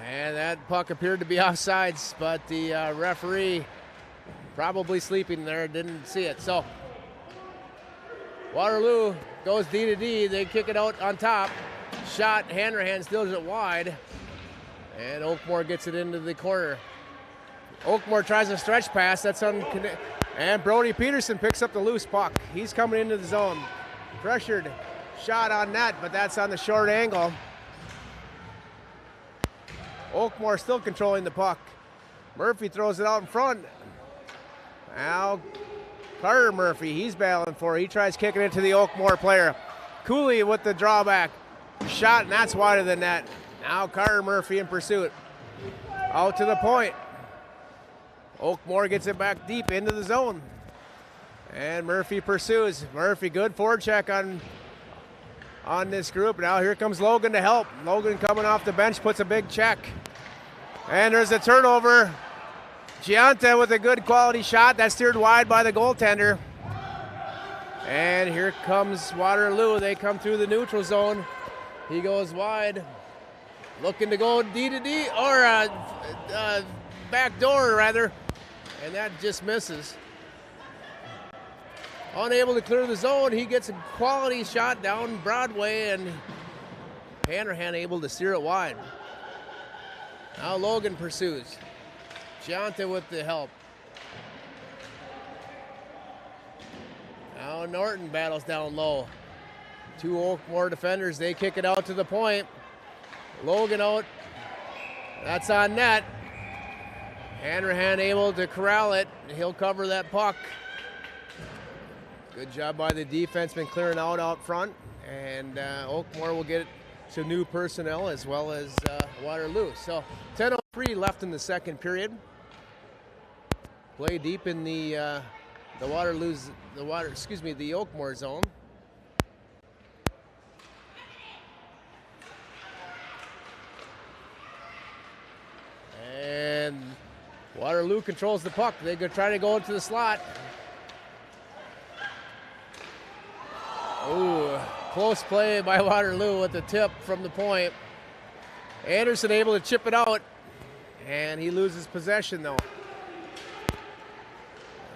And that puck appeared to be offsides, but the referee, probably sleeping there, didn't see it. So Waterloo goes D to D. They kick it out on top. Shot, Hanrahan steals it wide. And Oakmore gets it into the corner. Oakmore tries a stretch pass. That's and Brody Peterson picks up the loose puck. He's coming into the zone. Pressured shot on net, but that's on the short angle. Oakmore still controlling the puck. Murphy throws it out in front. Now Carter Murphy, he's battling for it. He tries kicking it to the Oakmore player. Cooley with the drawback. Shot, and that's wide of the net. Now Carter Murphy in pursuit. Out to the point. Oakmore gets it back deep into the zone. And Murphy pursues. Murphy, good forecheck on this group. Now here comes Logan to help. Logan coming off the bench, puts a big check. And there's a turnover. Gianta with a good quality shot. That's steered wide by the goaltender. And here comes Waterloo. They come through the neutral zone. He goes wide. Looking to go D to D, or back door rather. And that just misses. Unable to clear the zone. He gets a quality shot down Broadway, and Hanrahan able to steer it wide. Now Logan pursues. Gianta with the help. Now Norton battles down low. Two Oakmore defenders, they kick it out to the point. Logan out. That's on net. Hanrahan able to corral it. He'll cover that puck. Good job by the defenseman clearing out front. And Oakmore will get some new personnel as well as Waterloo. So 10:03 left in the second period. Play deep in the Oakmore zone. And Waterloo controls the puck. They go try to go into the slot. Ooh, close play by Waterloo with the tip from the point. Anderson able to chip it out, and he loses possession though.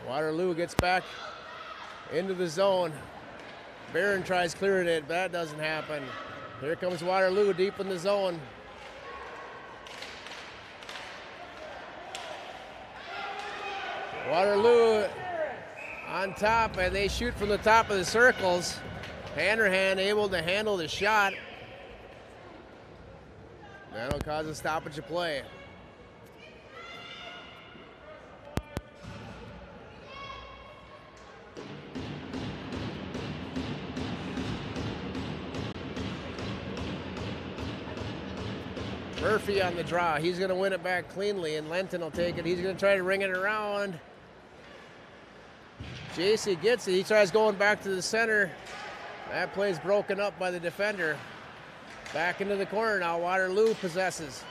Waterloo gets back into the zone. Barron tries clearing it, but that doesn't happen. Here comes Waterloo deep in the zone. Waterloo on top, and they shoot from the top of the circles. Hanrahan able to handle the shot. That'll cause a stoppage of play. Murphy on the draw. He's going to win it back cleanly, and Lenton will take it. He's going to try to ring it around. JC gets it. He tries going back to the center. That play's broken up by the defender. Back into the corner now. Waterloo possesses.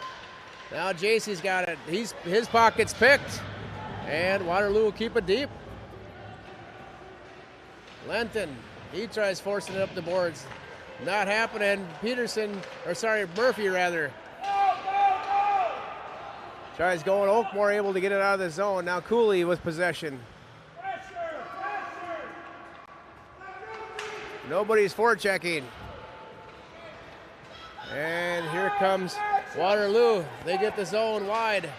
Now JC's got it. His pocket's picked, and Waterloo will keep it deep. Lenton, he tries forcing it up the boards. Not happening. Murphy rather. Tries going. Oakmore able to get it out of the zone. Now Cooley with possession. Nobody's forechecking. And here comes Waterloo. They get the zone wide.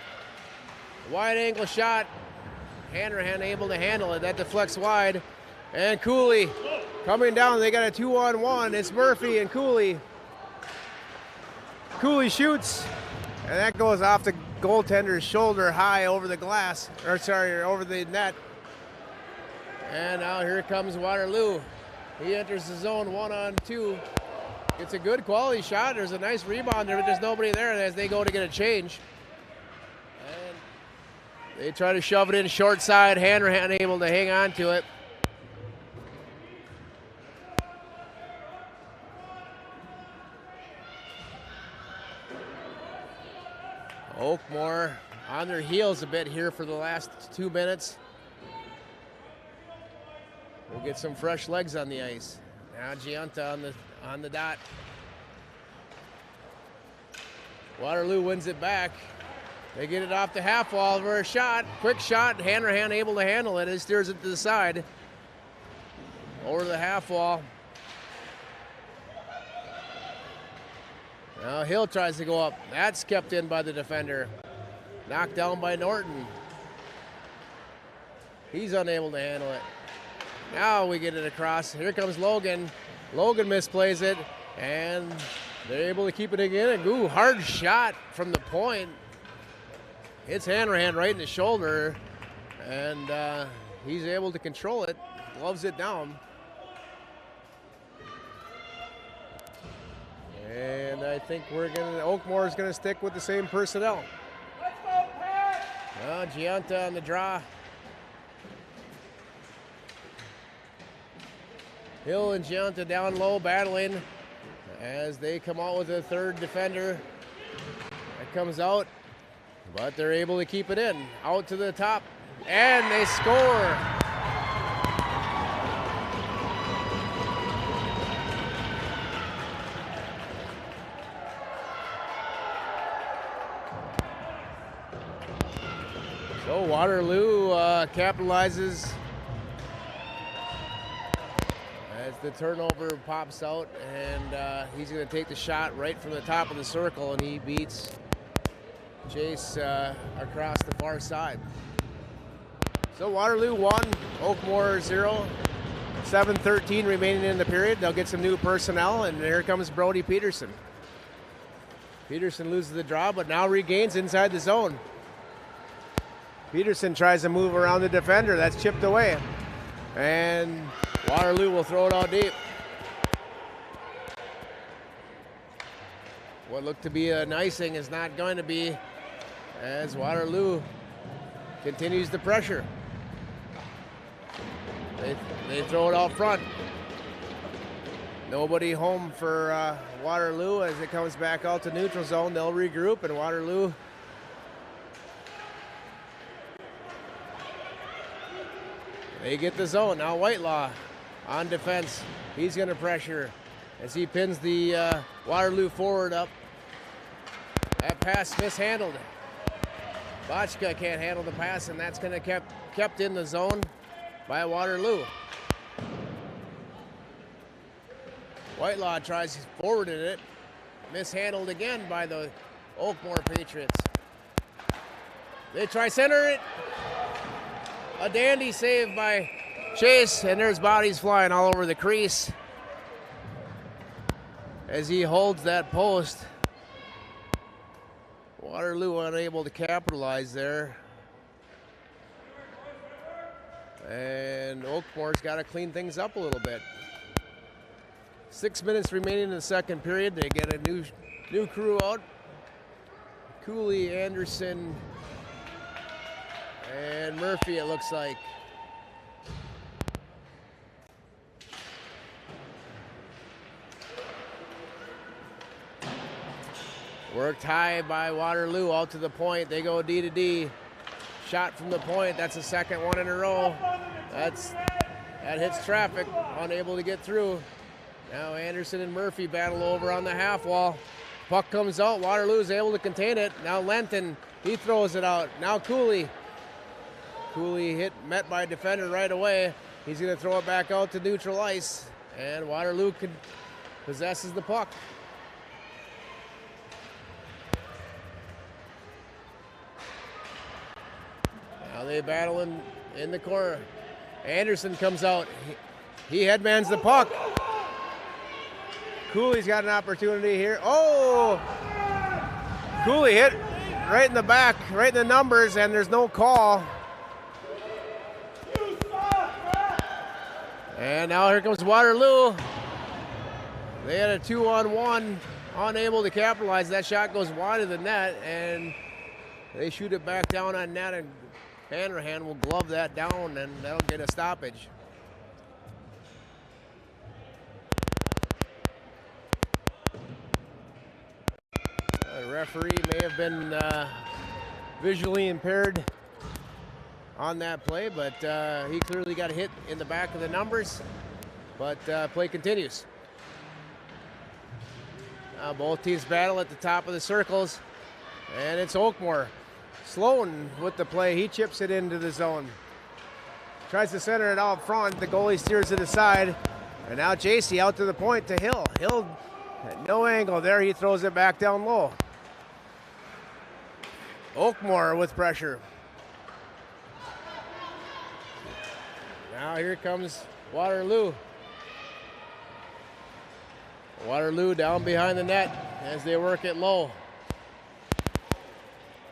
Wide angle shot. Hanrahan able to handle it. That deflects wide. And Cooley coming down. They got a 2-on-1. It's Murphy and Cooley. Cooley shoots. And that goes off the goaltender's shoulder high over the glass. Over the net. And now here comes Waterloo. He enters the zone 1-on-2. It's a good quality shot. There's a nice rebound there, but there's nobody there as they go to get a change. And they try to shove it in short side. Hanrahan able to hang on to it. Oakmore on their heels a bit here for the last 2 minutes. We'll get some fresh legs on the ice. Now Gianta on the dot. Waterloo wins it back. They get it off the half wall for a shot. Quick shot. Hanrahan able to handle it. He steers it to the side. Over the half wall. Now Hill tries to go up. That's kept in by the defender. Knocked down by Norton. He's unable to handle it. Now we get it across. Here comes Logan. Logan misplays it, and they're able to keep it again. Ooh, hard shot from the point. Hits Hanrahan right in the shoulder, and he's able to control it. Gloves it down. And I think Oakmore is gonna stick with the same personnel. Let's go, Pat! Well, Giunta on the draw. Hill and Giunta down low battling as they come out with a third defender. That comes out, but they're able to keep it in. Out to the top, and they score. So Waterloo capitalizes as the turnover pops out, and he's going to take the shot right from the top of the circle, and he beats Chase across the far side. So Waterloo 1, Oakmore 0. 7:13 remaining in the period. They'll get some new personnel, and here comes Brody Peterson. Peterson loses the draw, but now regains inside the zone. Peterson tries to move around the defender. That's chipped away. And Waterloo will throw it out deep. What looked to be an icing is not going to be, as Waterloo continues the pressure. They throw it out front. Nobody home for Waterloo as it comes back out to neutral zone. They'll regroup, and Waterloo they get the zone. Now Whitelaw on defense. He's going to pressure as he pins the Waterloo forward up. That pass mishandled. Botchka can't handle the pass, and that's going to kept in the zone by Waterloo. Whitelaw tries forwarding it. Mishandled again by the Oakmore Patriots. They try center it. A dandy save by Chase, and there's bodies flying all over the crease as he holds that post. Waterloo unable to capitalize there. And Oakmore's got to clean things up a little bit. 6 minutes remaining in the second period. They get a new crew out. Cooley, Anderson, and Murphy, it looks like. Worked high by Waterloo out to the point. They go D to D. Shot from the point. That's the second one in a row. That hits traffic. Unable to get through. Now Anderson and Murphy battle over on the half wall. Puck comes out. Waterloo is able to contain it. Now Lenton, he throws it out. Now Cooley. Cooley met by a defender right away. He's going to throw it back out to neutral ice. And Waterloo possesses the puck. Now they battle in the corner. Anderson comes out. He headmans the puck. Cooley's got an opportunity here. Oh! Cooley hit right in the back, right in the numbers, and there's no call. And now here comes Waterloo. They had a 2-on-1, unable to capitalize. That shot goes wide of the net, and they shoot it back down on net, and Hanrahan will glove that down, and that'll get a stoppage. The referee may have been visually impaired on that play, but he clearly got hit in the back of the numbers. But play continues. Both teams battle at the top of the circles. And it's Oakmore. Sloan with the play. He chips it into the zone. Tries to center it out front. The goalie steers it aside. And now JC out to the point to Hill. Hill at no angle there. He throws it back down low. Oakmore with pressure. Now here comes Waterloo. Waterloo down behind the net as they work it low.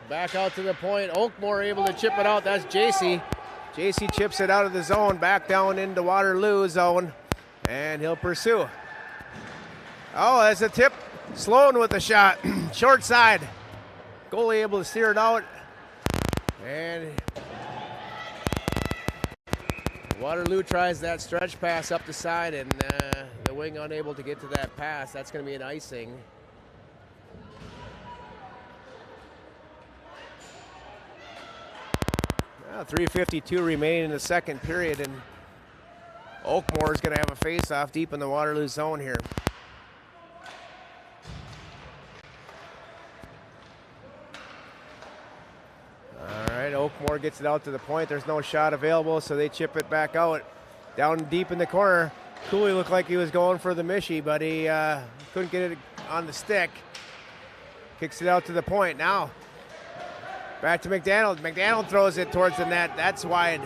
Back out to the point. Oakmore able to chip it out. That's JC. JC chips it out of the zone, back down into Waterloo zone, and he'll pursue. Oh, that's a tip. Sloan with the shot. Short side. Goalie able to steer it out. And Waterloo tries that stretch pass up the side, and the wing unable to get to that pass. That's going to be an icing. 3:52 remaining in the second period, and Oakmore is going to have a face-off deep in the Waterloo zone here. All right, Oakmore gets it out to the point. There's no shot available, so they chip it back out. Down deep in the corner. Cooley looked like he was going for the Michie, but he couldn't get it on the stick. Kicks it out to the point now. Back to McDaniel. McDaniel throws it towards the net. That's wide.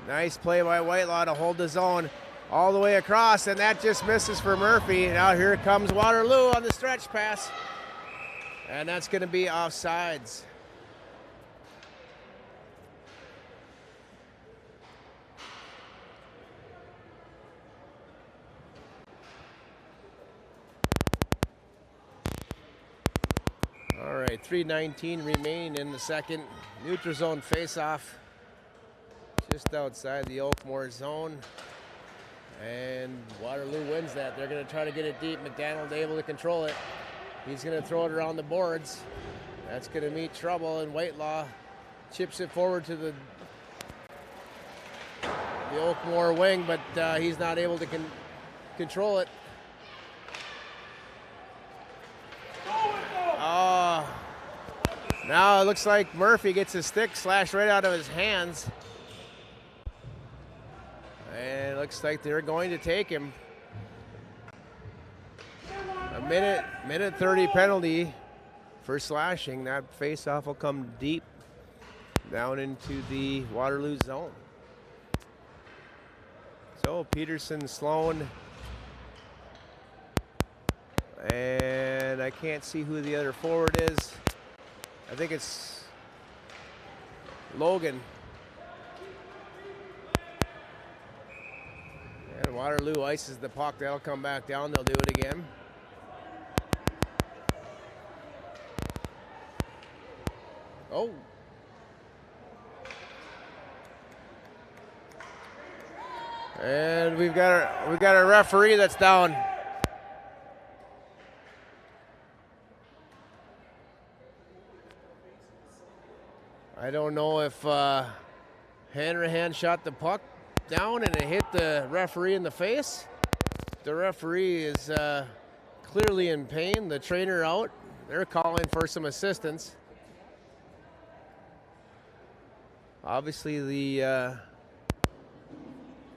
Nice play by Whitelaw to hold the zone all the way across, and that just misses for Murphy. Now here comes Waterloo on the stretch pass, and that's going to be offsides. All right, 3:19 remaining in the second. Neutral zone face-off just outside the Oakmore zone. And Waterloo wins that. They're going to try to get it deep. McDaniel able to control it. He's going to throw it around the boards. That's going to meet trouble, and Whitelaw chips it forward to the Oakmore wing, but he's not able to control it. Now it looks like Murphy gets his stick slashed right out of his hands. And it looks like they're going to take him. A minute 30 penalty for slashing. That face-off will come deep down into the Waterloo zone. So Peterson, Sloan, and I can't see who the other forward is. I think it's Logan. And Waterloo ices the puck. That'll come back down. They'll do it again. Oh. And we've got a referee that's down. I don't know if Hanrahan shot the puck down and it hit the referee in the face. The referee is clearly in pain. The trainer out. They're calling for some assistance. Obviously the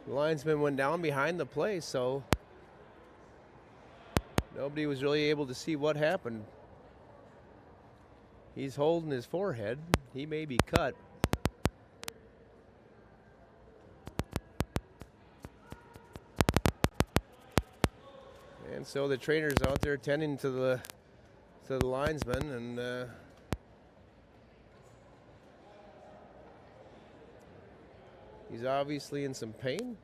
linesman went down behind the play, so nobody was really able to see what happened. He's holding his forehead. He may be cut. And so the trainer's out there tending to the linesman, and he's obviously in some pain.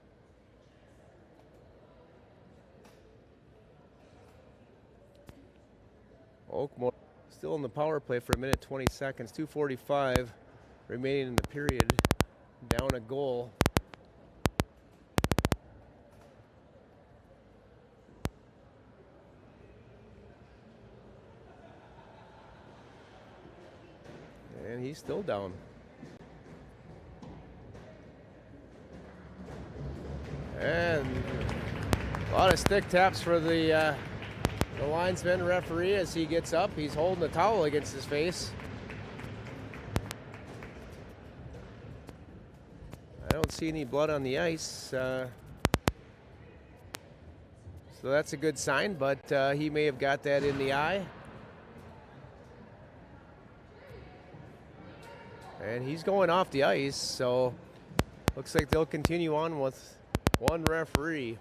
Oakmore still in the power play for a minute 20 seconds. 2:45 remaining in the period. Down a goal. And he's still down. And a lot of stick taps for the The linesman referee, as he gets up, he's holding a towel against his face. I don't see any blood on the ice, so that's a good sign, but he may have got that in the eye. And he's going off the ice, so looks like they'll continue on with one referee.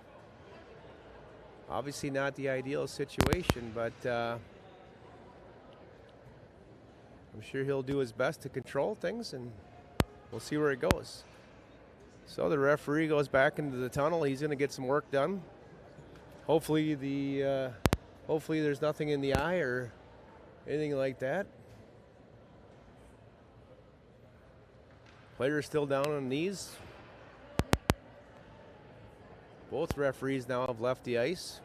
Obviously not the ideal situation, but I'm sure he'll do his best to control things, and we'll see where it goes. So the referee goes back into the tunnel. He's going to get some work done. Hopefully there's nothing in the eye or anything like that. Player's still down on knees. Both referees now have left the ice.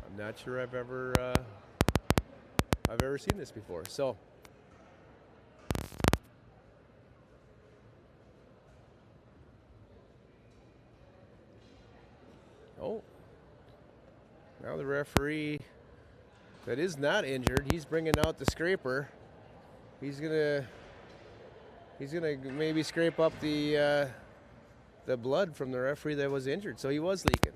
I'm not sure I've ever seen this before. So now the referee that is not injured, he's bringing out the scraper. He's gonna maybe scrape up the blood from the referee that was injured. So he was leaking.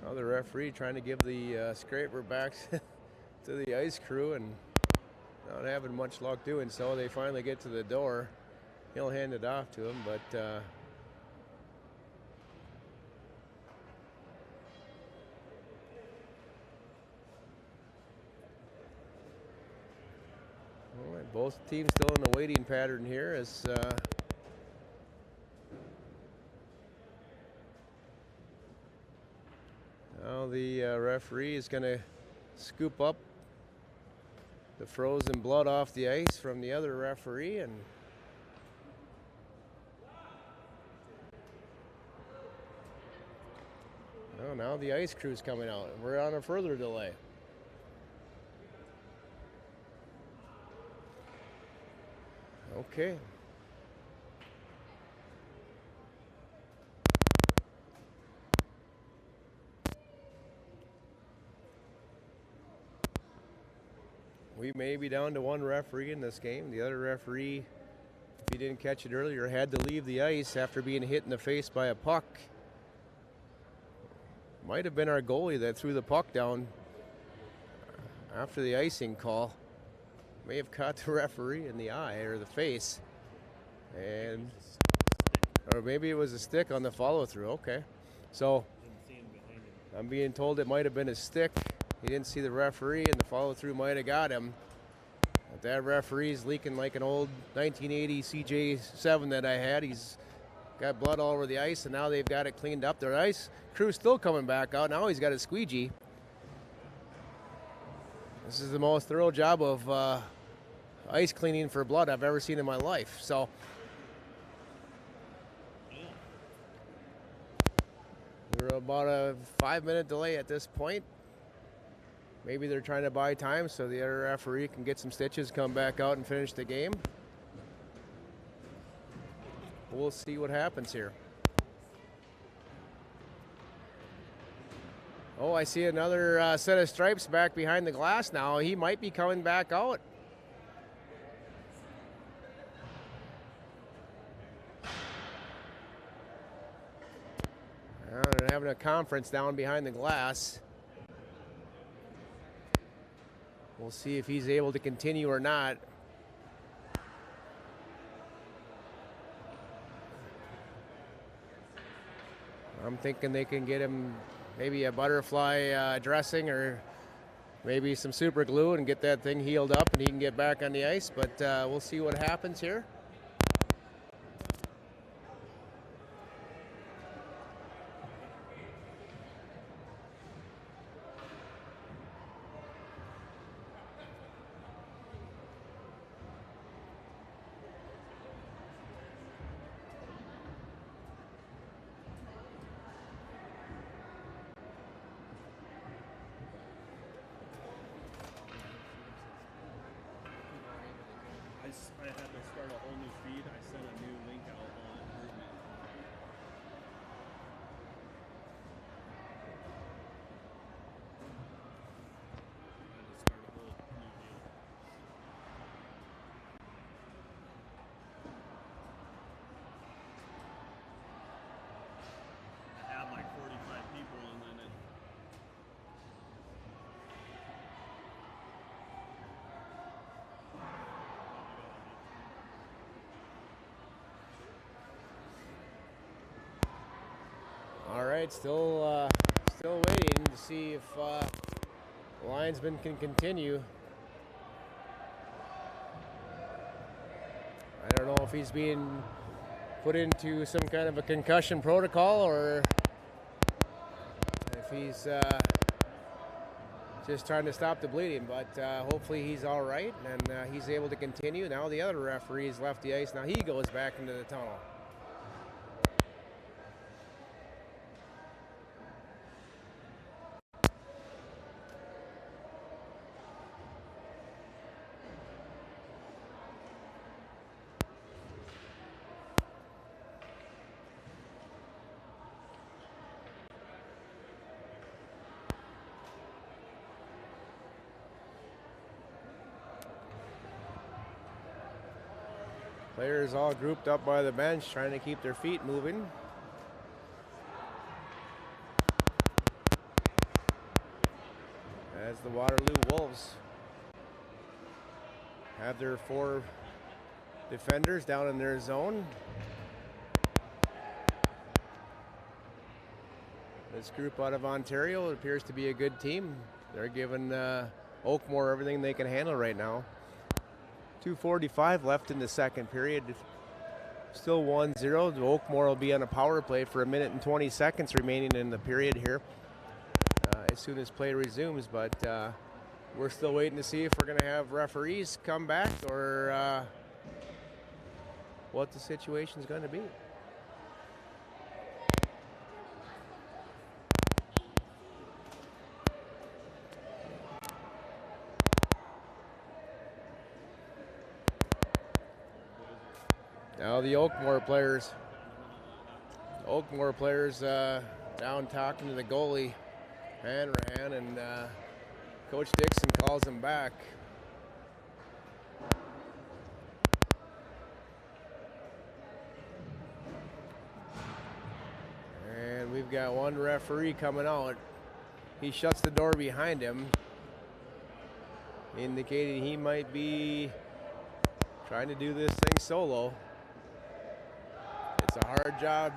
Now the referee trying to give the scraper back to the ice crew and not having much luck doing so. They finally get to the door. He'll hand it off to him, but all right, both teams still in the waiting pattern here as now the referee is going to scoop up the frozen blood off the ice from the other referee, and now the ice crew's coming out. We're on a further delay. Okay. We may be down to one referee in this game. The other referee, if you didn't catch it earlier, had to leave the ice after being hit in the face by a puck. Might have been our goalie that threw the puck down after the icing call. May have caught the referee in the eye or the face. Or maybe it was a stick on the follow-through. Okay. So I'm being told it might have been a stick. He didn't see the referee, and the follow-through might have got him. But that referee's leaking like an old 1980 CJ7 that I had. He's got blood all over the ice, and now they've got it cleaned up. Their ice crew's still coming back out. Now he's got a squeegee. This is the most thorough job of ice cleaning for blood I've ever seen in my life. So we're about a 5-minute delay at this point. Maybe they're trying to buy time so the other referee can get some stitches, come back out and finish the game. We'll see what happens here. Oh, I see another set of stripes back behind the glass now. He might be coming back out. They're having a conference down behind the glass. We'll see if he's able to continue or not. I'm thinking they can get him maybe a butterfly dressing or maybe some super glue and get that thing healed up and he can get back on the ice, but we'll see what happens here. right, still waiting to see if the linesman can continue. I don't know if he's being put into some kind of a concussion protocol or if he's just trying to stop the bleeding, but hopefully he's all right and he's able to continue. Now the other referee's left the ice. Now he goes back into the tunnel. Players all grouped up by the bench trying to keep their feet moving. As the Waterloo Wolves have their 4 defenders down in their zone. This group out of Ontario appears to be a good team. They're giving Oakmore everything they can handle right now. 2:45 left in the second period. Still 1-0. Oakmore will be on a power play for 1 minute and 20 seconds remaining in the period here as soon as play resumes. But we're still waiting to see if we're going to have referees come back or what the situation is going to be. Now the Oakmore players down talking to the goalie, Hanrahan, and Coach Dixon calls him back. And we've got one referee coming out. He shuts the door behind him, indicating he might be trying to do this thing solo. It's a hard job.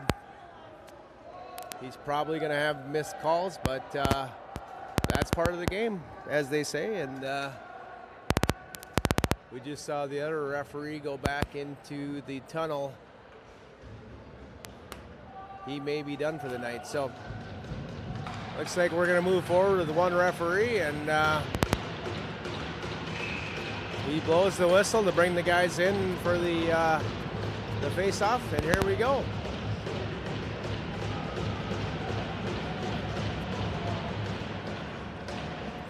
He's probably going to have missed calls, but that's part of the game, as they say. And we just saw the other referee go back into the tunnel. He may be done for the night. So looks like we're going to move forward with one referee, and he blows the whistle to bring the guys in for the face-off, and here we go.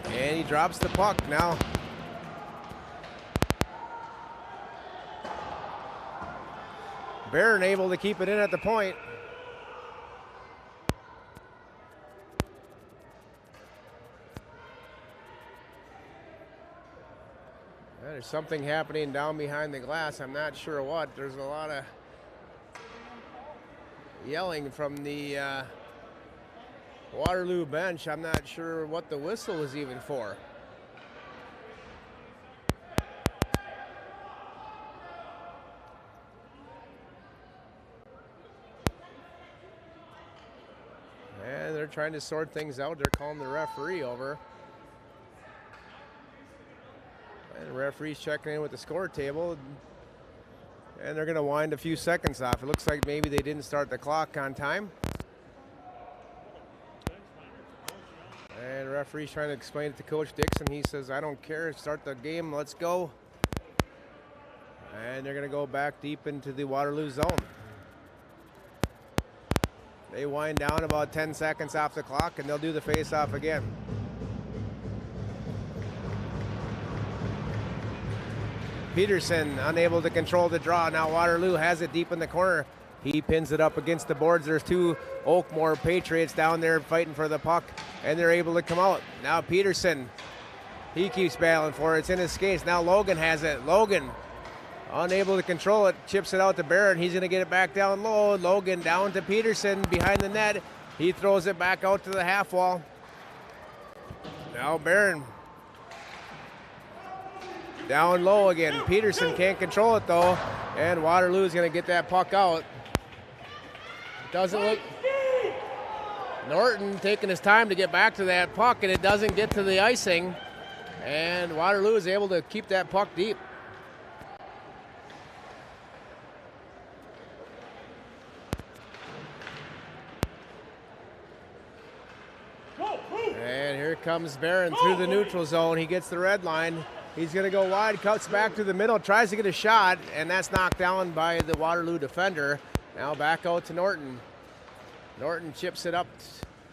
And he drops the puck now. Barron able to keep it in at the point. There's something happening down behind the glass. I'm not sure what. There's a lot of yelling from the Waterloo bench. I'm not sure what the whistle was even for. And they're trying to sort things out. They're calling the referee over. And the referee's checking in with the score table. And they're going to wind a few seconds off. It looks like maybe they didn't start the clock on time. And the referee's trying to explain it to Coach Dixon. He says, I don't care. Start the game. Let's go. And they're going to go back deep into the Waterloo zone. They wind down about 10 seconds off the clock, and they'll do the face-off again. Peterson unable to control the draw. Now Waterloo has it deep in the corner. He pins it up against the boards. There's 2 Oakmore Patriots down there fighting for the puck, and they're able to come out. Now Peterson, he keeps battling for it. It's in his skates. Now Logan has it. Logan, unable to control it, chips it out to Barron. He's going to get it back down low. Logan down to Peterson behind the net. He throws it back out to the half wall. Now Barron down low again. Peterson can't control it though, and Waterloo is going to get that puck out. Doesn't look Norton taking his time to get back to that puck, and it doesn't get to the icing. And Waterloo is able to keep that puck deep. And here comes Barron through the neutral zone. He gets the red line. He's going to go wide, cuts back to the middle, tries to get a shot, and that's knocked down by the Waterloo defender. Now back out to Norton. Norton chips it up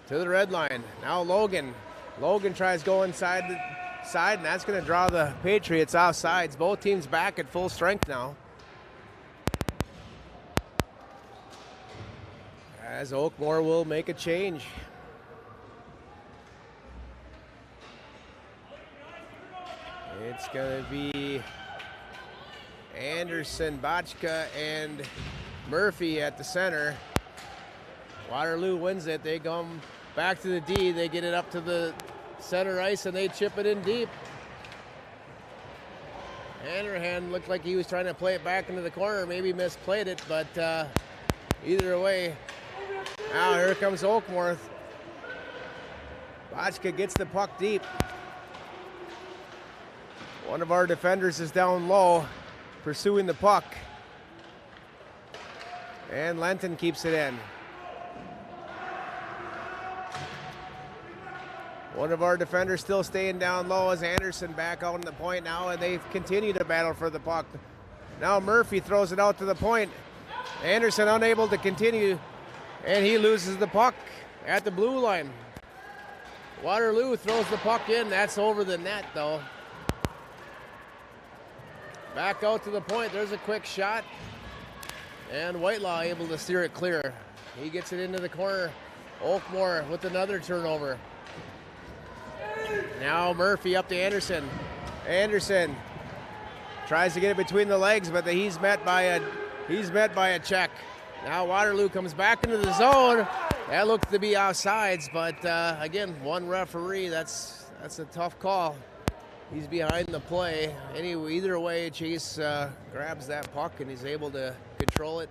to the red line. Now Logan. Logan tries to go inside the side, and that's going to draw the Patriots off sides. Both teams back at full strength now. As Oakmore will make a change. It's going to be Anderson, Botchka, and Murphy at the center. Waterloo wins it. They come back to the D. They get it up to the center ice, and they chip it in deep. Hanrahan looked like he was trying to play it back into the corner. Maybe misplayed it, but either way. Now here comes Oakmore. Botchka gets the puck deep. One of our defenders is down low, pursuing the puck. And Lenton keeps it in. One of our defenders still staying down low as Anderson back out on the point now, and they continue to battle for the puck. Now Murphy throws it out to the point. Anderson unable to continue, and he loses the puck at the blue line. Waterloo throws the puck in. That's over the net, though. Back out to the point. There's a quick shot. And Whitelaw able to steer it clear. He gets it into the corner. Oakmore with another turnover. Now Murphy up to Anderson. Anderson tries to get it between the legs, but he's met by a check. Now Waterloo comes back into the zone. That looks to be offsides, but again, one referee. That's a tough call. He's behind the play. Anyway, either way, Chase grabs that puck and he's able to control it.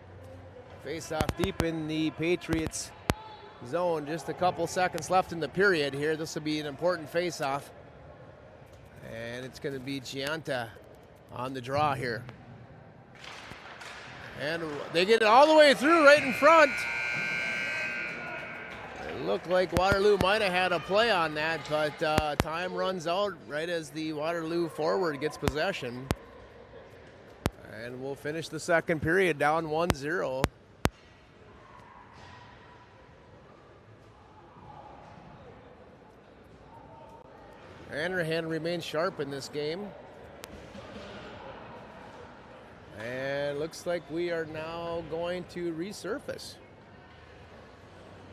Face off deep in the Patriots zone. Just a couple seconds left in the period here. This will be an important face-off. And it's going to be Gianta on the draw here. And they get it all the way through right in front. It looked like Waterloo might have had a play on that, but time runs out right as the Waterloo forward gets possession. And we'll finish the second period down 1-0. Hanrahan remains sharp in this game. And looks like we are now going to resurface.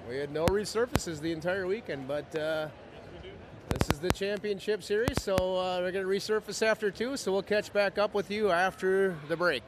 We had no resurfaces the entire weekend, but this is the championship series, so we're going to resurface after 2, so we'll catch back up with you after the break.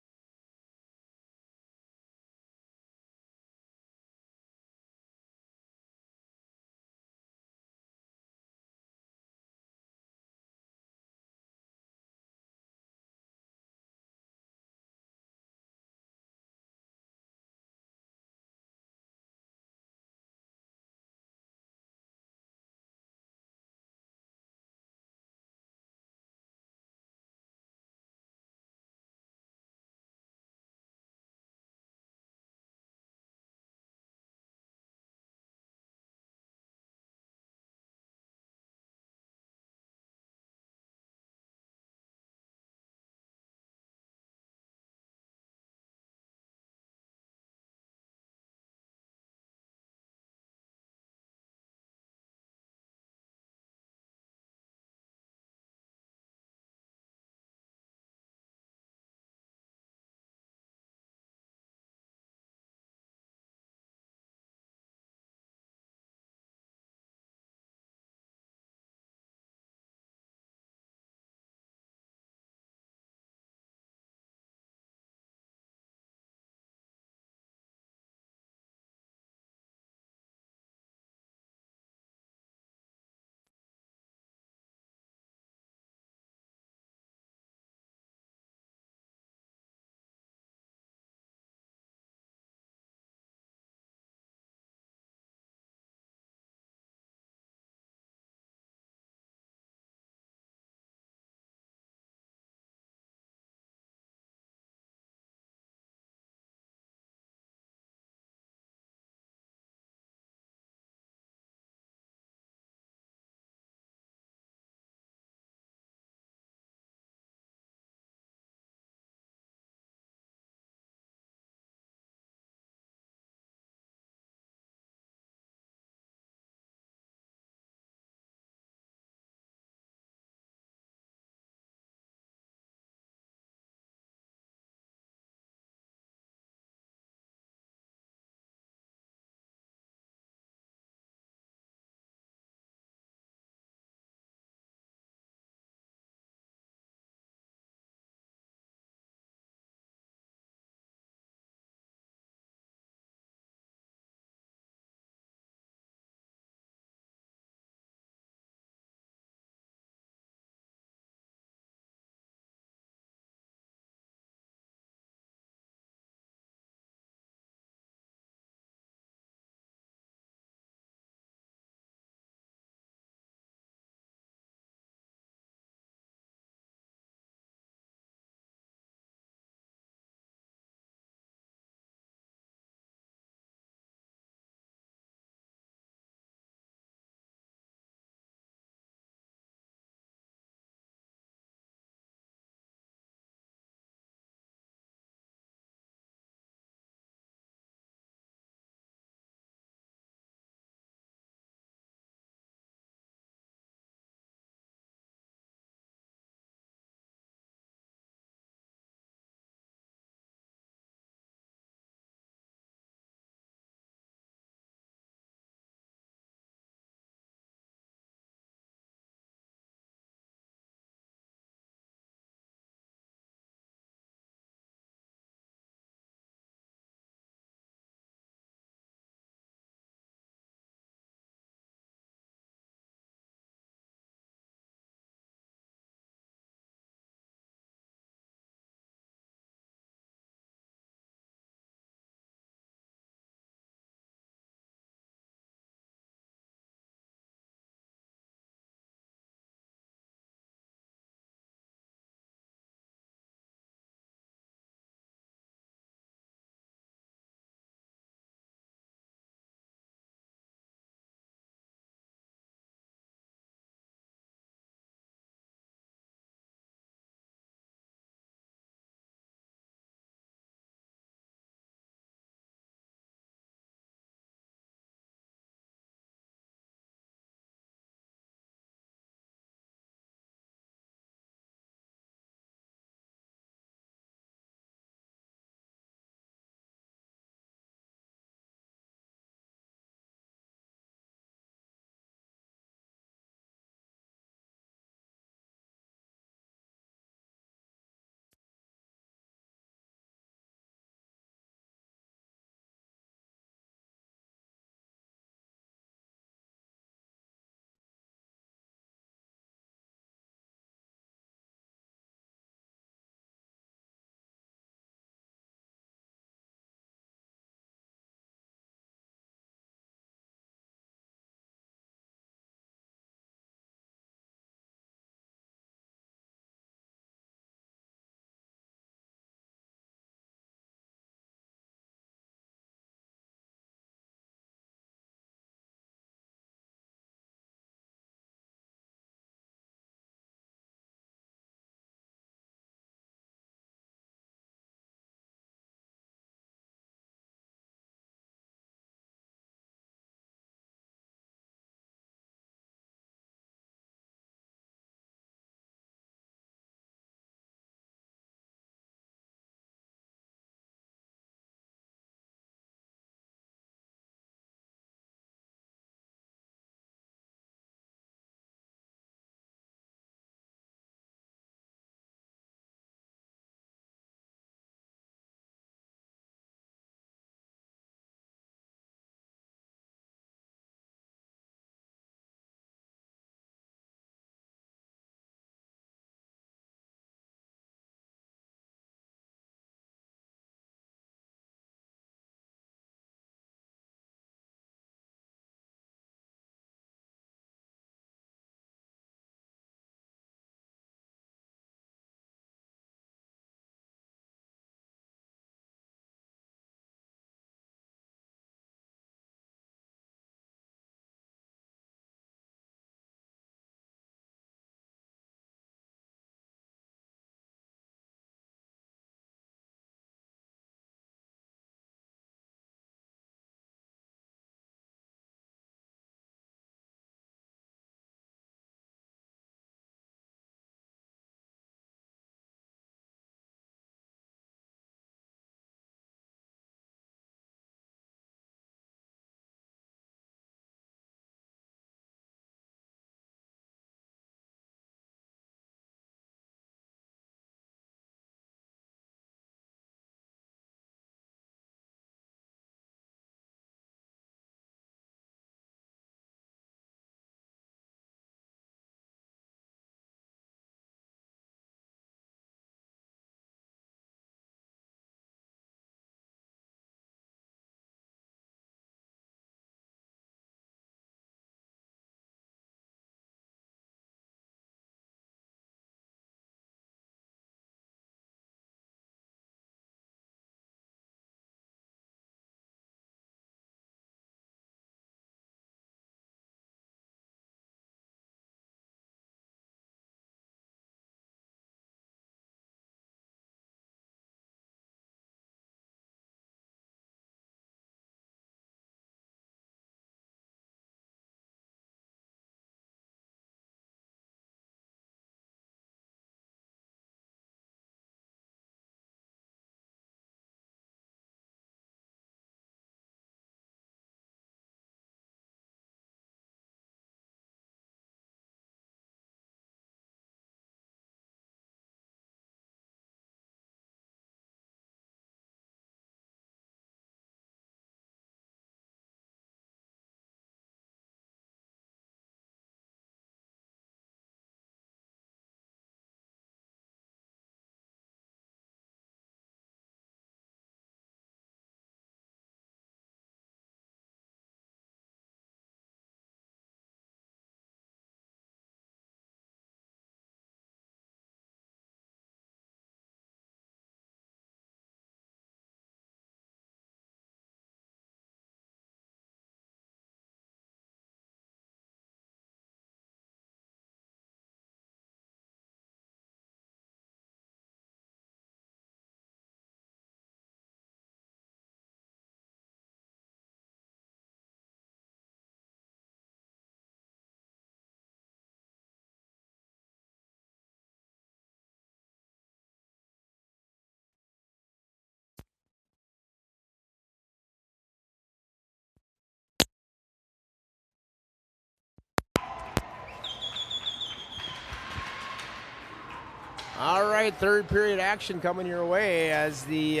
All right, third period action coming your way as the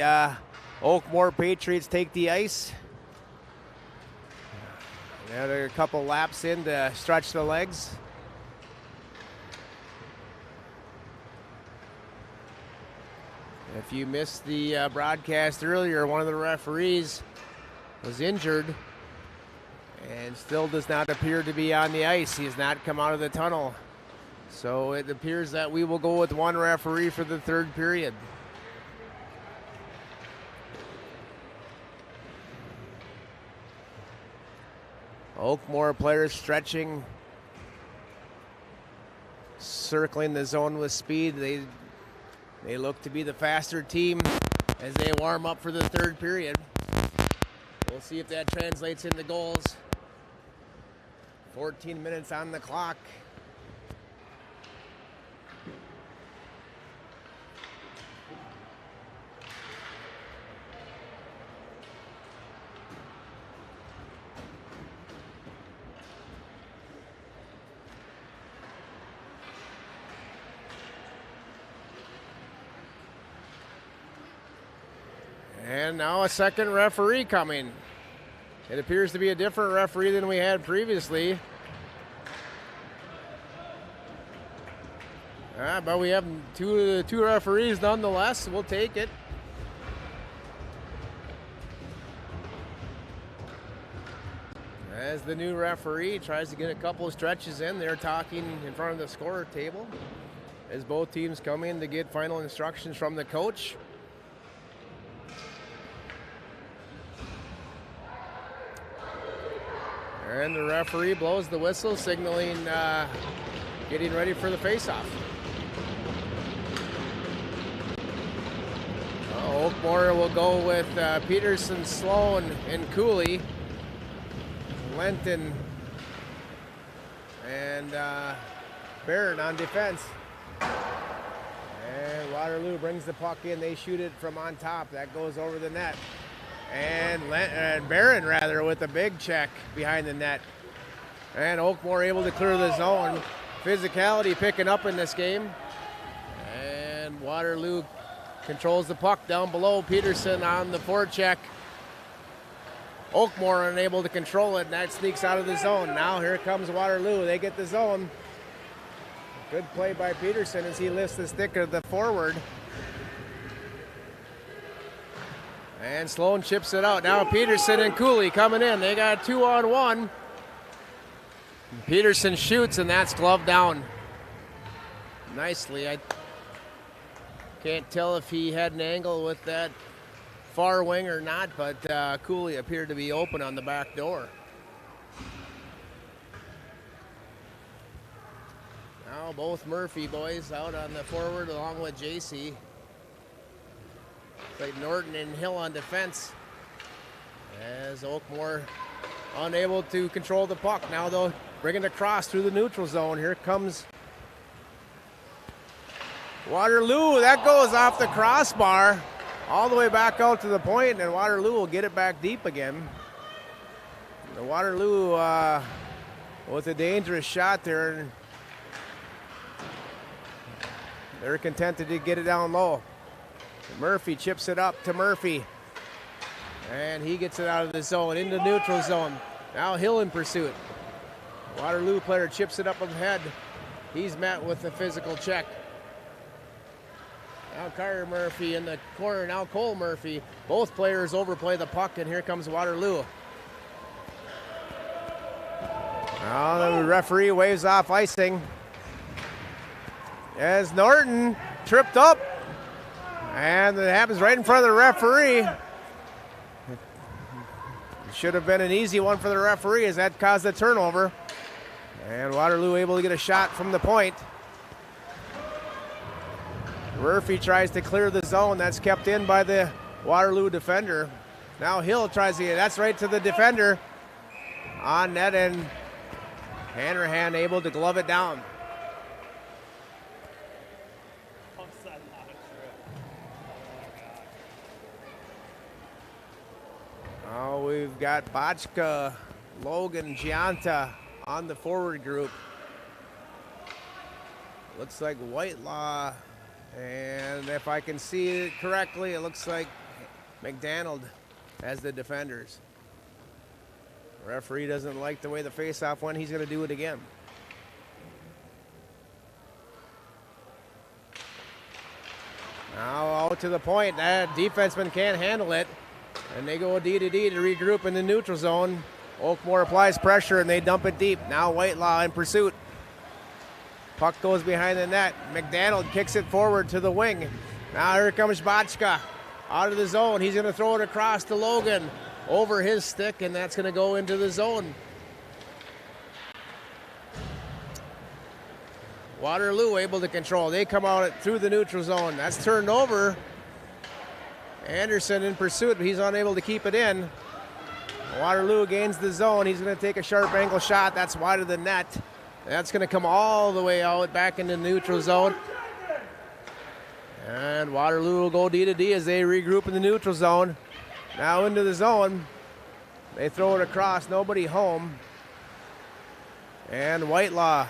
Oakmore Patriots take the ice. Another a couple laps in to stretch the legs. If you missed the broadcast earlier, one of the referees was injured and still does not appear to be on the ice. He has not come out of the tunnel. So it appears that we will go with one referee for the third period. Oakmore players stretching, circling the zone with speed. They look to be the faster team as they warm up for the third period. We'll see if that translates into goals. 14 minutes on the clock. And now a second referee coming. It appears to be a different referee than we had previously. But we have two referees nonetheless. We'll take it. As the new referee tries to get a couple of stretches in, they're talking in front of the scorer table as both teams come in to get final instructions from the coach. And the referee blows the whistle, signaling getting ready for the faceoff. Oakmore will go with Peterson, Sloan, and Cooley. Lenton and Barron on defense. And Waterloo brings the puck in. They shoot it from on top. That goes over the net. And Barron, rather, with a big check behind the net. And Oakmore able to clear the zone. Physicality picking up in this game. And Waterloo controls the puck down below. Peterson on the forecheck. Oakmore unable to control it, and that sneaks out of the zone. Now here comes Waterloo. They get the zone. Good play by Peterson as he lifts the stick of the forward. And Sloan chips it out. Now Peterson and Cooley coming in. They got a 2-on-1. Peterson shoots, and that's gloved down nicely. I can't tell if he had an angle with that far wing or not, but Cooley appeared to be open on the back door. Now both Murphy boys out on the forward along with JC. Like Norton and Hill on defense as Oakmore unable to control the puck. Now they'll bring it across through the neutral zone. Here comes Waterloo. That goes off the crossbar all the way back out to the point, and Waterloo will get it back deep again. The Waterloo with a dangerous shot there. They're contented to get it down low. Murphy chips it up to Murphy. And he gets it out of the zone, into neutral zone. Now Hill in pursuit. Waterloo player chips it up ahead. He's met with a physical check. Now Carter Murphy in the corner. Now Cole Murphy. Both players overplay the puck, and here comes Waterloo. Now the referee waves off icing. As Norton tripped up. And it happens right in front of the referee. It should have been an easy one for the referee as that caused a turnover. And Waterloo able to get a shot from the point. Murphy tries to clear the zone. That's kept in by the Waterloo defender. Now Hill tries to get, that's right to the defender. On net, and Hanrahan able to glove it down. Now we've got Botchka, Logan, Gianta on the forward group. Looks like Whitelaw And if I can see it correctly, it looks like McDonald has the defenders. Referee doesn't like the way the face-off went. He's going to do it again. Now out to the point. That defenseman can't handle it. And they go D to D to regroup in the neutral zone. Oakmore applies pressure and they dump it deep. Now Whitelaw in pursuit. Puck goes behind the net. McDonald kicks it forward to the wing. Now here comes Botchka out of the zone. He's going to throw it across to Logan over his stick, and that's going to go into the zone. Waterloo able to control. They come out through the neutral zone. That's turned over. Anderson in pursuit, but he's unable to keep it in. Waterloo gains the zone. He's going to take a sharp angle shot. That's wide of the net. That's going to come all the way out back into the neutral zone. And Waterloo will go D to D as they regroup in the neutral zone. Now into the zone. They throw it across. Nobody home. And Whitelaw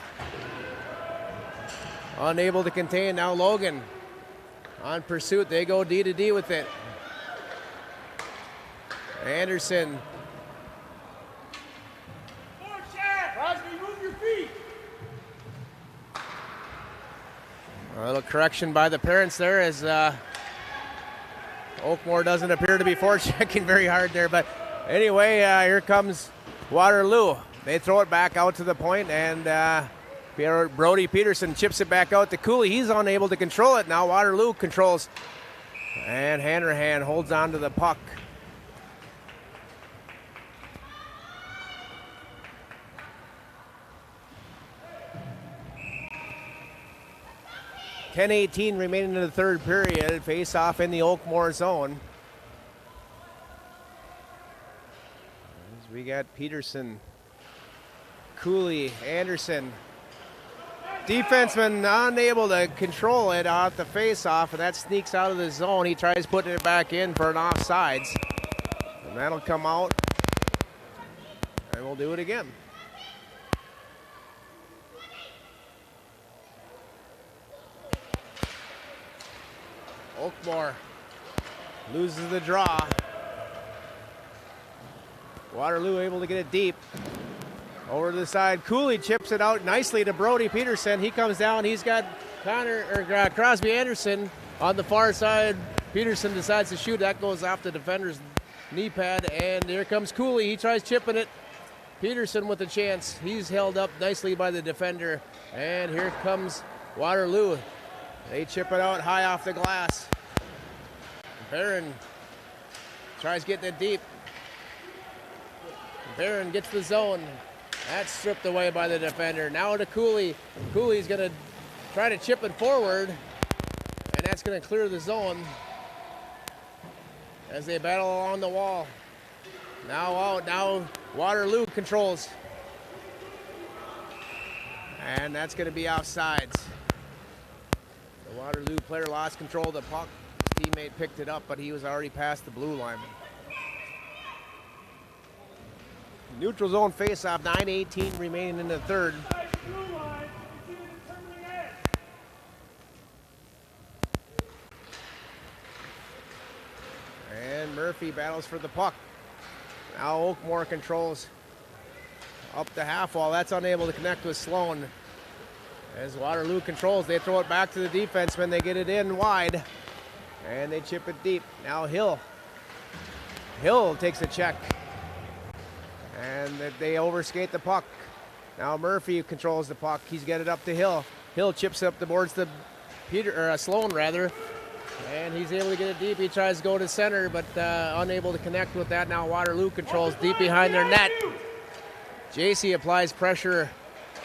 unable to contain. Now Logan on pursuit. They go D to D with it. Anderson. A little correction by the parents there as Oakmore doesn't appear to be forechecking very hard there. But anyway, here comes Waterloo. They throw it back out to the point, and Brody Peterson chips it back out to Cooley. He's unable to control it. Now Waterloo controls, and Hanrahan holds on to the puck. .10:18 remaining in the third period. Face off in the Oakmore zone. As we got Peterson, Cooley, Anderson. Defenseman unable to control it off the face-off, and that sneaks out of the zone. He tries putting it back in for an offsides. And that'll come out. And we'll do it again. Oakmore loses the draw. Waterloo able to get it deep. Over to the side, Cooley chips it out nicely to Brody Peterson. He comes down, he's got Crosby Anderson on the far side. Peterson decides to shoot, that goes off the defender's knee pad, and here comes Cooley. He tries chipping it. Peterson with a chance. He's held up nicely by the defender, and here comes Waterloo. They chip it out high off the glass. Barron tries getting it deep. Barron gets the zone. That's stripped away by the defender. Now to Cooley. Cooley's going to try to chip it forward, and that's going to clear the zone as they battle along the wall. Now out. Now Waterloo controls. And that's going to be offsides. The Waterloo player lost control of the puck. His teammate picked it up, but he was already past the blue line. Neutral zone face-off, 9:18 remaining in the third. And Murphy battles for the puck. Now Oakmore controls up the half wall. That's unable to connect with Sloan. As Waterloo controls, they throw it back to the defenseman. They get it in wide, and they chip it deep. Now Hill. Hill takes a check, and they overskate the puck. Now Murphy controls the puck. He's got it up to Hill. Hill chips up the boards to Sloan rather, and he's able to get it deep. He tries to go to center, but unable to connect with that. Now Waterloo controls deep behind their net. JC applies pressure.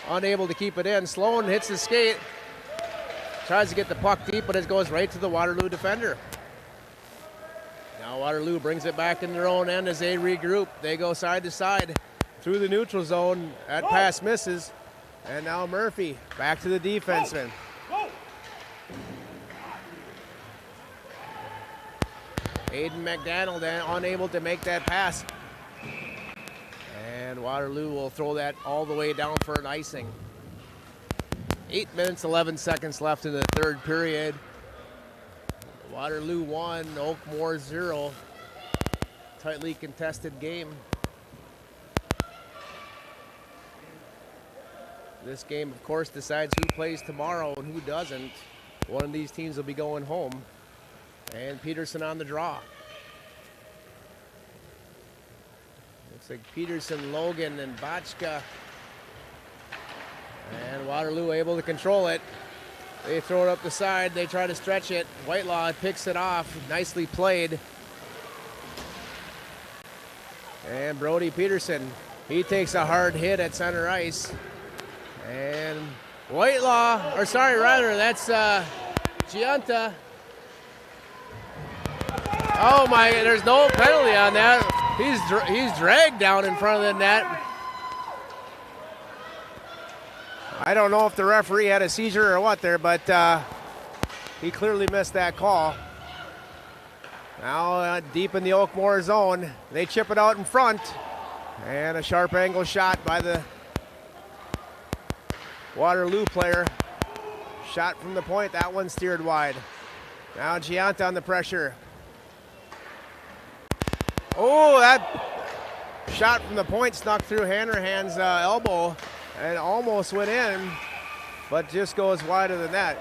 Unable to keep it in. Sloan hits the skate. Tries to get the puck deep, but it goes right to the Waterloo defender. Now Waterloo brings it back in their own end as they regroup. They go side to side through the neutral zone. That pass misses. And now Murphy back to the defenseman. Aiden McDonald unable to make that pass. And Waterloo will throw that all the way down for an icing. 8 minutes, 11 seconds left in the third period. Waterloo 1, Oakmore 0. Tightly contested game. This game, of course, decides who plays tomorrow and who doesn't. One of these teams will be going home. And Peterson on the draw. Looks like Peterson, Logan, and Botchka. And Waterloo able to control it. They throw it up the side. They try to stretch it. Whitelaw picks it off. Nicely played. And Brody Peterson, he takes a hard hit at center ice. And Whitelaw, or sorry, rather, that's Giunta. Oh my, there's no penalty on that. He's dragged down in front of the net. I don't know if the referee had a seizure or what there, but he clearly missed that call. Now deep in the Oakmore zone, they chip it out in front. And a sharp angle shot by the Waterloo player. Shot from the point, that one steered wide. Now Giunta on the pressure. Oh, that shot from the point snuck through Hanrahan's elbow and almost went in, but just goes wider than that.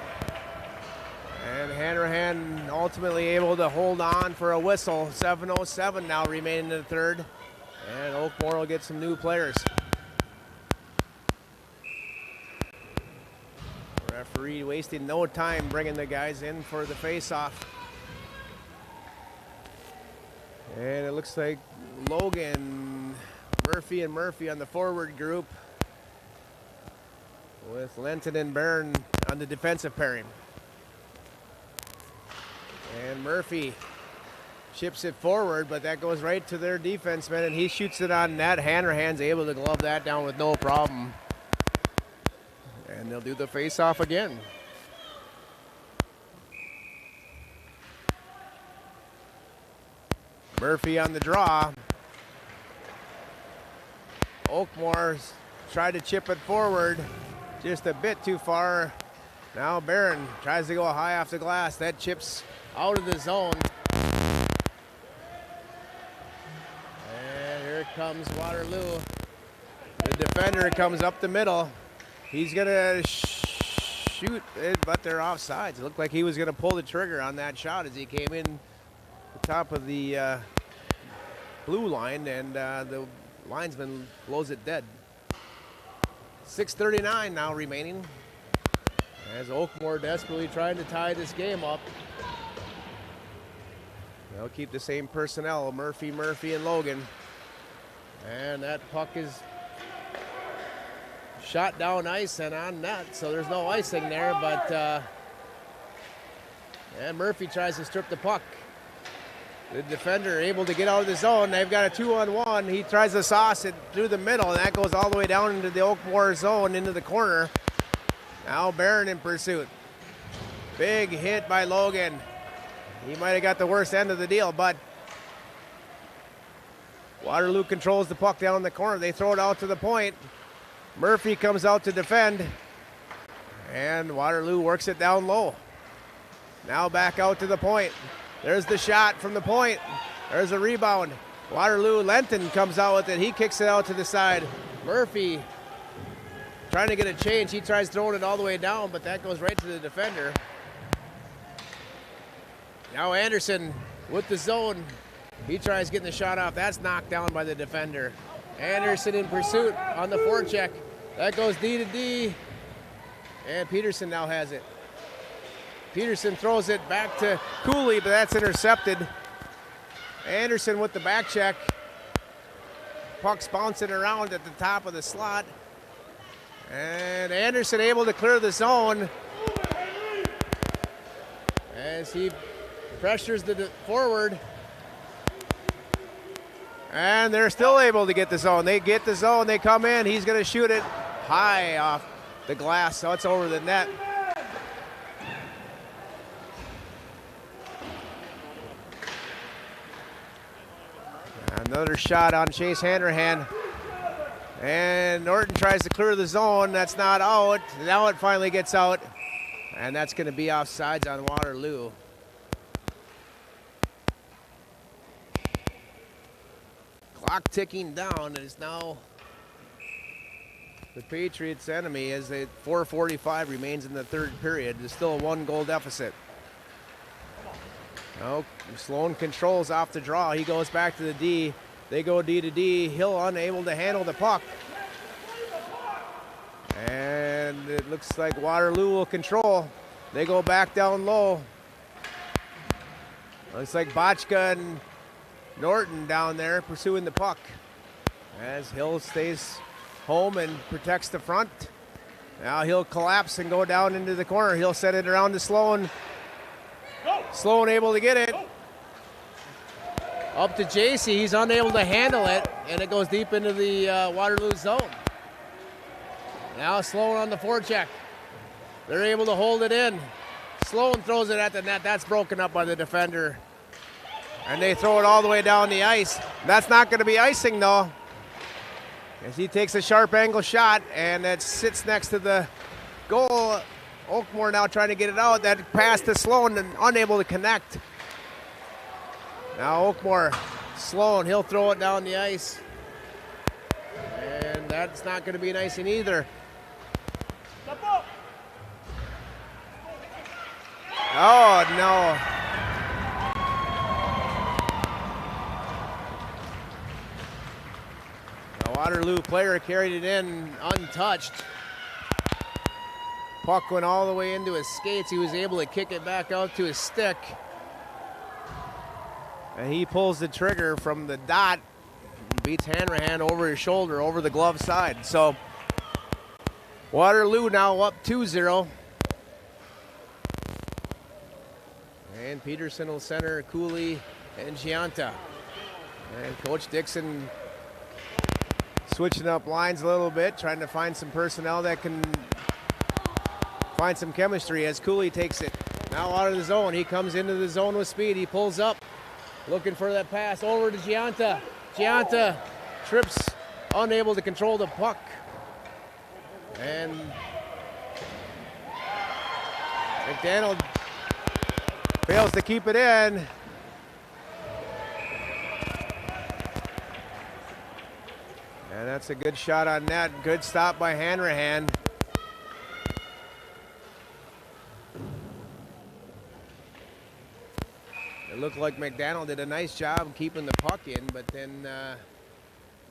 And Hanrahan ultimately able to hold on for a whistle. 7:07 now remaining in the third. And Oakmore will get some new players. Referee wasting no time bringing the guys in for the face-off. And it looks like Logan, Murphy, and Murphy on the forward group, with Lenton and Barron on the defensive pairing. And Murphy chips it forward, but that goes right to their defenseman, and he shoots it on net. Hanrahan's able to glove that down with no problem. And they'll do the face-off again. Murphy on the draw. Oakmore's tried to chip it forward, just a bit too far. Now Barron tries to go high off the glass. That chips out of the zone. And here comes Waterloo. The defender comes up the middle. He's gonna shoot it, but they're offsides. It looked like he was gonna pull the trigger on that shot as he came in the top of the blue line, and the linesman blows it dead. 6:39 now remaining, as Oakmore desperately trying to tie this game up. They'll keep the same personnel, Murphy, and Logan. And that puck is shot down ice and on net, so there's no icing there, but and Murphy tries to strip the puck. The defender able to get out of the zone. They've got a 2-on-1. He tries to sauce it through the middle, and that goes all the way down into the Oakmore zone, into the corner. Now Barron in pursuit. Big hit by Logan. He might have got the worst end of the deal, but Waterloo controls the puck down in the corner. They throw it out to the point. Murphy comes out to defend, and Waterloo works it down low. Now back out to the point. There's the shot from the point. There's a rebound. Waterloo, Lenton comes out with it. He kicks it out to the side. Murphy trying to get a change. He tries throwing it all the way down, but that goes right to the defender. Now Anderson with the zone. He tries getting the shot off. That's knocked down by the defender. Anderson in pursuit on the forecheck. That goes D to D. And Peterson now has it. Peterson throws it back to Cooley, but that's intercepted. Anderson with the back check. Puck's bouncing around at the top of the slot. And Anderson able to clear the zone as he pressures the forward. And they're still able to get the zone. They get the zone, they come in. He's going to shoot it high off the glass, so it's over the net. Another shot on Chase Hanrahan. And Norton tries to clear the zone. That's not out. Now it finally gets out. And that's going to be offsides on Waterloo. Clock ticking down is now the Patriots' enemy as 4:45 remains in the third period. There's still a 1-goal deficit. Now Sloan controls off the draw. He goes back to the D. They go D to D. Hill unable to handle the puck. And it looks like Waterloo will control. They go back down low. Looks like Botchka and Norton down there pursuing the puck. As Hill stays home and protects the front. Now he'll collapse and go down into the corner. He'll set it around to Sloan. Sloan able to get it. Up to JC. He's unable to handle it, and it goes deep into the Waterloo zone. Now Sloan on the forecheck. They're able to hold it in. Sloan throws it at the net. That's broken up by the defender. And they throw it all the way down the ice. That's not going to be icing, though. As he takes a sharp angle shot, and it sits next to the goal. Oakmore now trying to get it out. That pass to Sloan and unable to connect. Now Oakmore, Sloan, he'll throw it down the ice. And that's not going to be an icing either. Oh, no. The Waterloo player carried it in untouched. Puck went all the way into his skates. He was able to kick it back out to his stick. And he pulls the trigger from the dot. Beats Hanrahan over his shoulder, over the glove side. So Waterloo now up 2-0. And Peterson will center Cooley and Gianta. And Coach Dixon switching up lines a little bit, trying to find some personnel that can find some chemistry as Cooley takes it. Now out of the zone. He comes into the zone with speed. He pulls up, looking for that pass over to Gianta. Gianta trips, unable to control the puck. And McDaniel fails to keep it in. And that's a good shot on net. Good stop by Hanrahan. It looked like McDaniel did a nice job keeping the puck in, but then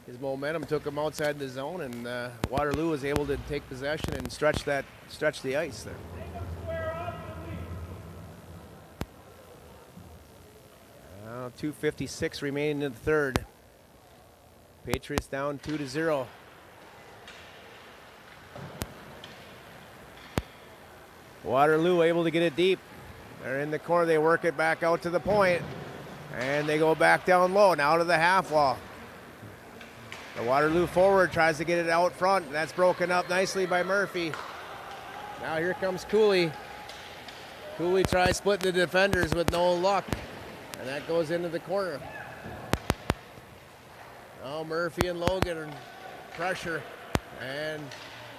his momentum took him outside the zone, and Waterloo was able to take possession and stretch the ice there. Now 2:56 remaining in the third. Patriots down 2-0. Waterloo able to get it deep. They're in the corner. They work it back out to the point, and they go back down low now to the half wall. The Waterloo forward tries to get it out front. And that's broken up nicely by Murphy. Now here comes Cooley. Cooley tries splitting the defenders with no luck, and that goes into the corner. Now Murphy and Logan are pressure, and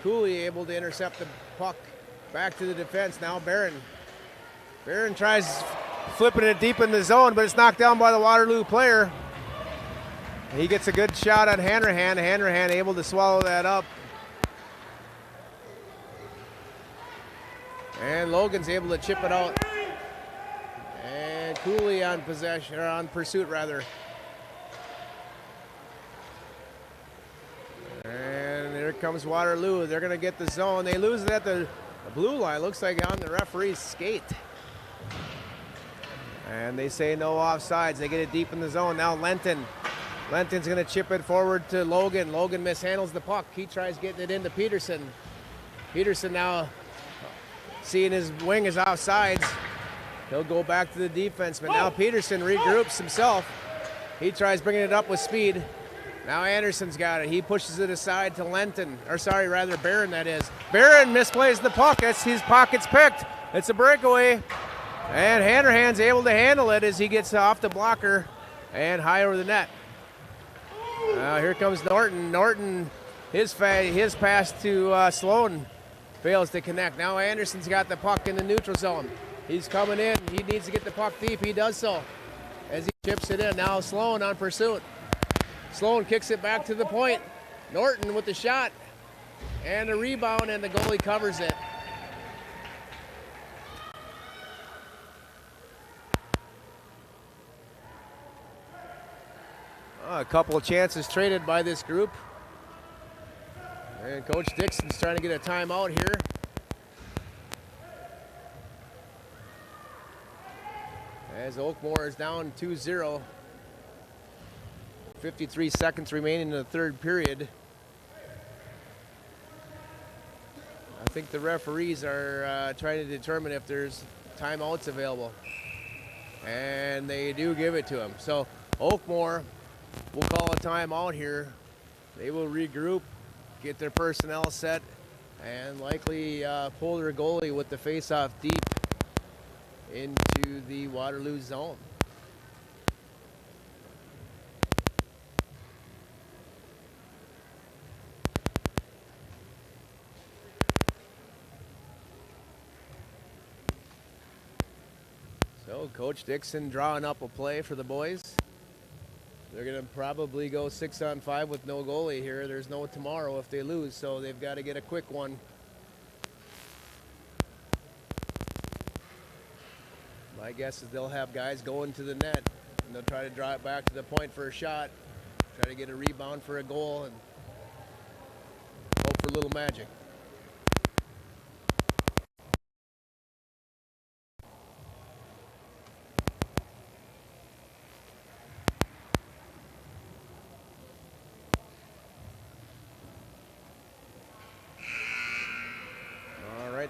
Cooley able to intercept the puck back to the defense. Now Barron tries flipping it deep in the zone, but it's knocked down by the Waterloo player. He gets a good shot on Hanrahan. Hanrahan able to swallow that up. And Logan's able to chip it out. And Cooley on possession, or on pursuit rather. And here comes Waterloo. They're going to get the zone. They lose it at the blue line. Looks like on the referee's skate. And they say no offsides. They get it deep in the zone. Now Lenton's going to chip it forward to Logan. Logan mishandles the puck. He tries getting it into Peterson. Peterson now seeing his wing is offsides. He'll go back to the defense, but now Peterson regroups himself. He tries bringing it up with speed. Now Anderson's got it. He pushes it aside to Barron, that is. Barron misplays the puck. That's his pockets picked. It's a breakaway. And Hanrahan's able to handle it as he gets off the blocker and high over the net. Now here comes Norton. Norton, his pass to Sloan fails to connect. Now Anderson's got the puck in the neutral zone. He's coming in. He needs to get the puck deep. He does so as he chips it in. Now Sloan on pursuit. Sloan kicks it back to the point. Norton with the shot and a rebound, and the goalie covers it. A couple of chances traded by this group. And Coach Dixon's trying to get a timeout here. As Oakmore is down 2-0. 53 seconds remaining in the third period. I think the referees are trying to determine if there's timeouts available. And they do give it to them. So Oakmore will call a timeout here. They will regroup, get their personnel set, and likely pull their goalie with the face-off deep into the Waterloo zone. So Coach Dixon drawing up a play for the boys. They're going to probably go 6-on-5 with no goalie here. There's no tomorrow if they lose, so they've got to get a quick one. My guess is they'll have guys going to the net, and they'll try to draw it back to the point for a shot, try to get a rebound for a goal, and hope for a little magic.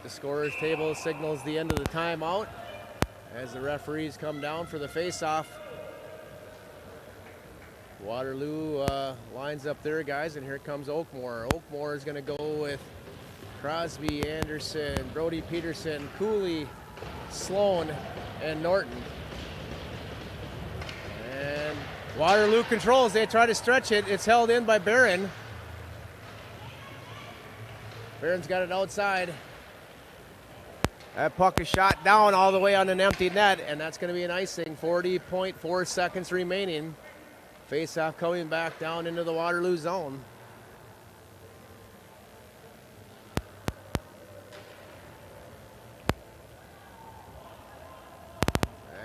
The scorer's table signals the end of the timeout as the referees come down for the face-off. Waterloo lines up their guys, and here comes Oakmore. Oakmore is going to go with Crosby, Anderson, Brody Peterson, Cooley, Sloan, and Norton. And Waterloo controls. They try to stretch it. It's held in by Barron. Barron's got it outside. That puck is shot down all the way on an empty net, and that's going to be an icing. 40.4 seconds remaining. Face-off coming back down into the Waterloo zone.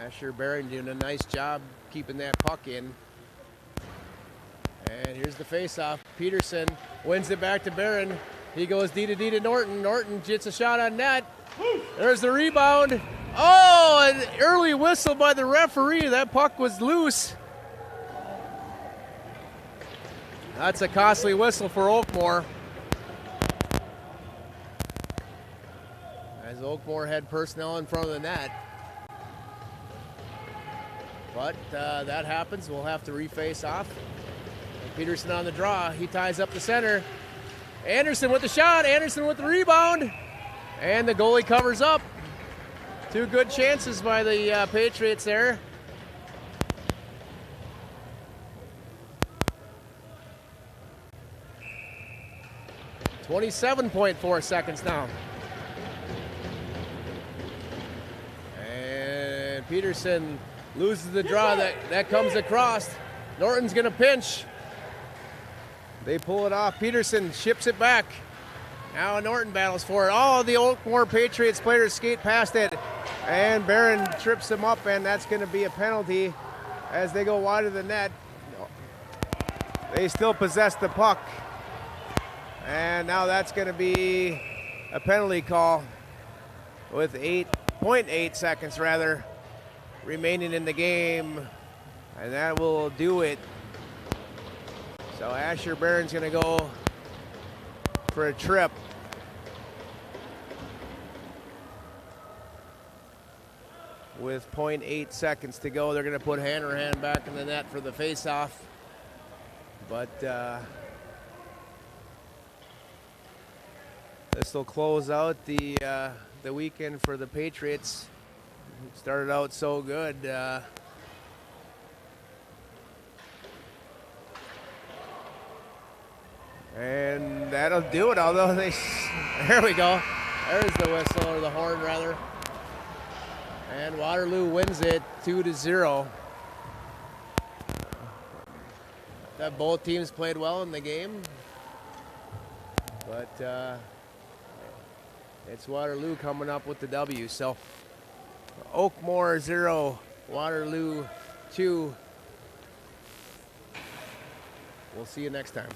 Asher Barron doing a nice job keeping that puck in. And here's the face-off. Peterson wins it back to Barron. He goes D to Norton. Norton gets a shot on net. There's the rebound. Oh, an early whistle by the referee. That puck was loose. That's a costly whistle for Oakmore. As Oakmore had personnel in front of the net. But that happens. We'll have to reface off. And Peterson on the draw. He ties up the center. Anderson with the shot. Anderson with the rebound. And the goalie covers up. Two good chances by the Patriots there. .4 seconds now. And Peterson loses the draw. That comes across. Norton's going to pinch. They pull it off. Peterson ships it back. Now Norton battles for it. All the Oakmore Patriots players skate past it. And Barron trips him up, and that's going to be a penalty as they go wide of the net. They still possess the puck. And now that's going to be a penalty call with 8.8 seconds remaining in the game. And that will do it. So Asher Barron's going to go for a trip. With 0.8 seconds to go, they're going to put Hanrahan back in the net for the face-off. But this will close out the weekend for the Patriots. Started out so good. And that'll do it, although there we go. There's the whistle, or the horn rather. And Waterloo wins it 2-0. that both teams played well in the game. But it's Waterloo coming up with the W. So Oakmore 0, Waterloo 2. We'll see you next time.